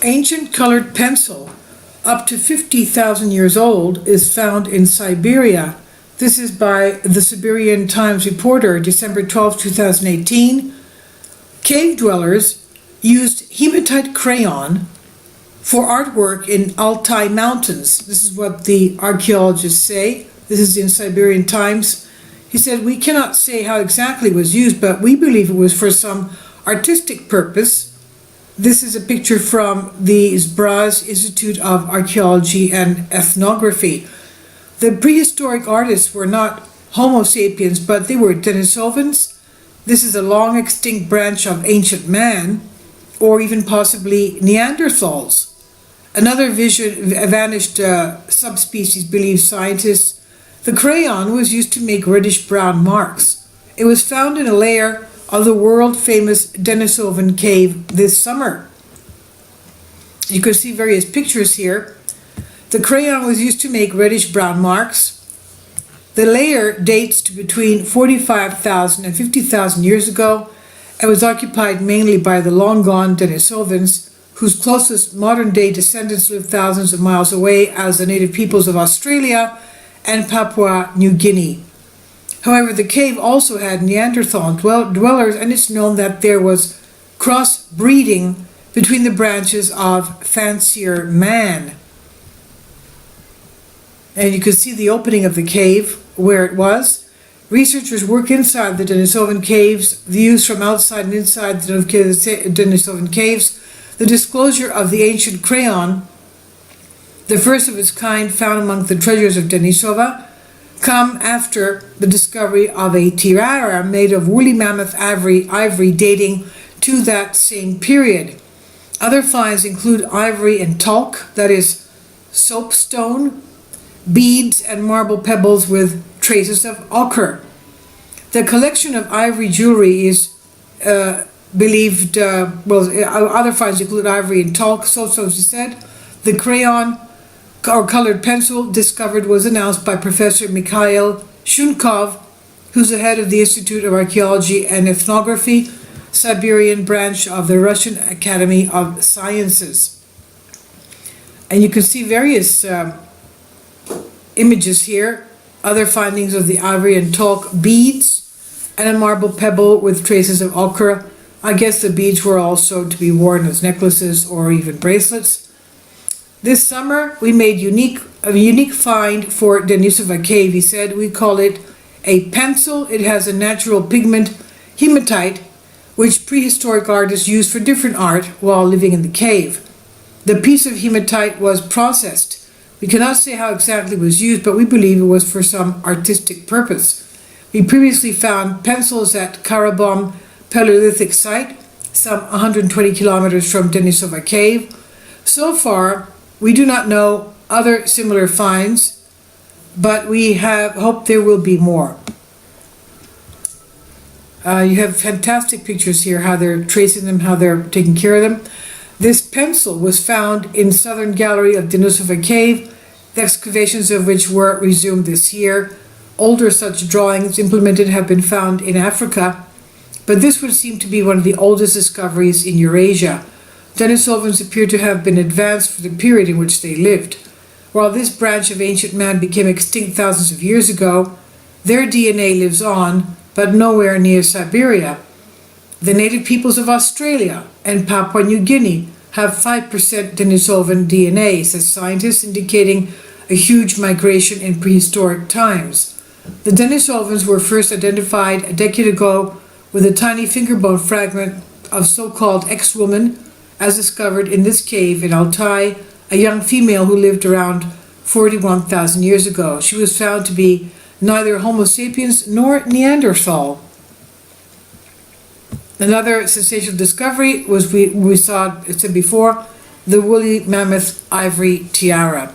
Ancient colored pencil, up to 50,000 years old, is found in Siberia. This is by the Siberian Times reporter, December 12, 2018. Cave dwellers used hematite crayon for artwork in Altai Mountains. This is what the archaeologists say. This is in Siberian Times. He said, "We cannot say how exactly it was used, but we believe it was for some artistic purpose." This is a picture from the SBRAS Institute of Archeology and Ethnography. The prehistoric artists were not Homo sapiens, but they were Denisovans. This is a long extinct branch of ancient man, or even possibly Neanderthals. Another vanished subspecies, believe scientists. The crayon was used to make reddish-brown marks. It was found in a layer of the world-famous Denisovan cave this summer. You can see various pictures here. The crayon was used to make reddish-brown marks. The layer dates to between 45,000 and 50,000 years ago and was occupied mainly by the long-gone Denisovans, whose closest modern-day descendants live thousands of miles away as the native peoples of Australia and Papua New Guinea. However, the cave also had Neanderthal dwellers, and it's known that there was cross-breeding between the branches of fancier man. And you can see the opening of the cave where it was. Researchers work inside the Denisovan caves, views from outside and inside the Denisovan caves, the disclosure of the ancient crayon, the first of its kind found among the treasures of Denisova, come after the discovery of a tiara made of woolly mammoth ivory dating to that same period. Other finds include ivory and talc, that is soapstone, beads and marble pebbles with traces of ochre. The collection of ivory jewelry is believed, other finds include ivory and talc, so she said. The crayon or colored pencil discovered was announced by Professor Mikhail Shunkov, who's the head of the Institute of Archeology and Ethnography, Siberian branch of the Russian Academy of Sciences. And you can see various images here, other findings of the ivory and talc beads and a marble pebble with traces of ochre. I guess the beads were also to be worn as necklaces or even bracelets. This summer, we made a unique find for Denisova Cave, he said. We call it a pencil. It has a natural pigment, hematite, which prehistoric artists used for different art while living in the cave. The piece of hematite was processed. We cannot say how exactly it was used, but we believe it was for some artistic purpose. We previously found pencils at Karabom Paleolithic site, some 120 kilometers from Denisova Cave. So far, we do not know other similar finds, but we hope there will be more. You have fantastic pictures here, how they're tracing them, how they're taking care of them. This pencil was found in southern gallery of Denisova Cave, the excavations of which were resumed this year. Older such drawings implemented have been found in Africa, but this would seem to be one of the oldest discoveries in Eurasia. Denisovans appear to have been advanced for the period in which they lived. While this branch of ancient man became extinct thousands of years ago, their DNA lives on, but nowhere near Siberia. The native peoples of Australia and Papua New Guinea have 5% Denisovan DNA, says scientists, indicating a huge migration in prehistoric times. The Denisovans were first identified a decade ago with a tiny fingerbone fragment of so-called ex-woman, as discovered in this cave in Altai, a young female who lived around 41,000 years ago. She was found to be neither Homo sapiens nor Neanderthal. Another sensational discovery was, we saw it said before, the woolly mammoth ivory tiara.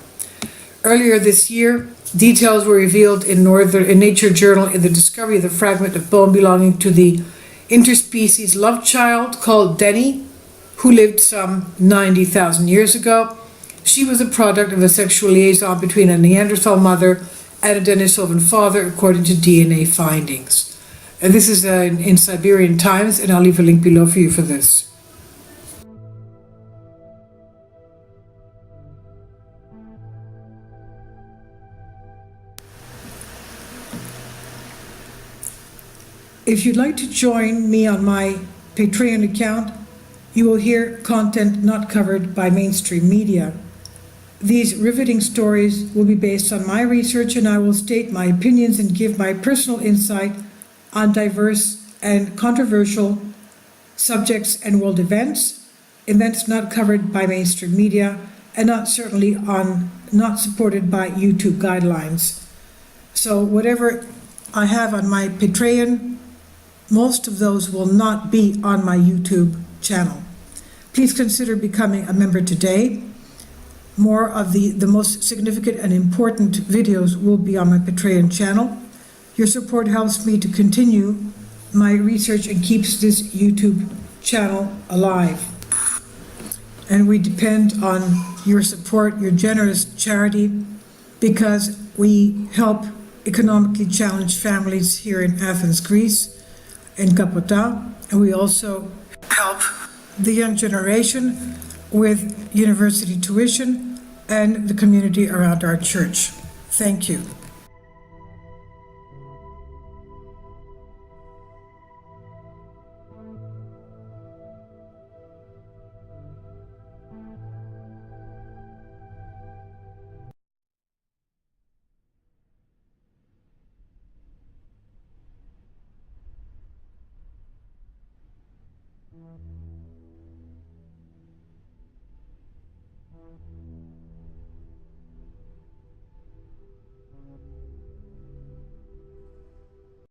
Earlier this year, details were revealed in Nature Journal in the discovery of the fragment of bone belonging to the interspecies love child called Denny, who lived some 90,000 years ago. She was a product of a sexual liaison between a Neanderthal mother and a Denisovan father, according to DNA findings. And this is in Siberian Times, and I'll leave a link below for you for this. If you'd like to join me on my Patreon account, you will hear content not covered by mainstream media. These riveting stories will be based on my research, and I will state my opinions and give my personal insight on diverse and controversial subjects and world events not covered by mainstream media, and not supported by YouTube guidelines. So whatever I have on my Patreon, most of those will not be on my YouTube channel. Please consider becoming a member today. More of the most significant and important videos will be on my Patreon channel. Your support helps me to continue my research and keeps this YouTube channel alive. And we depend on your support, your generous charity, because we help economically challenged families here in Athens, Greece, in Kapota, and we also help the young generation with university tuition and the community around our church. Thank you.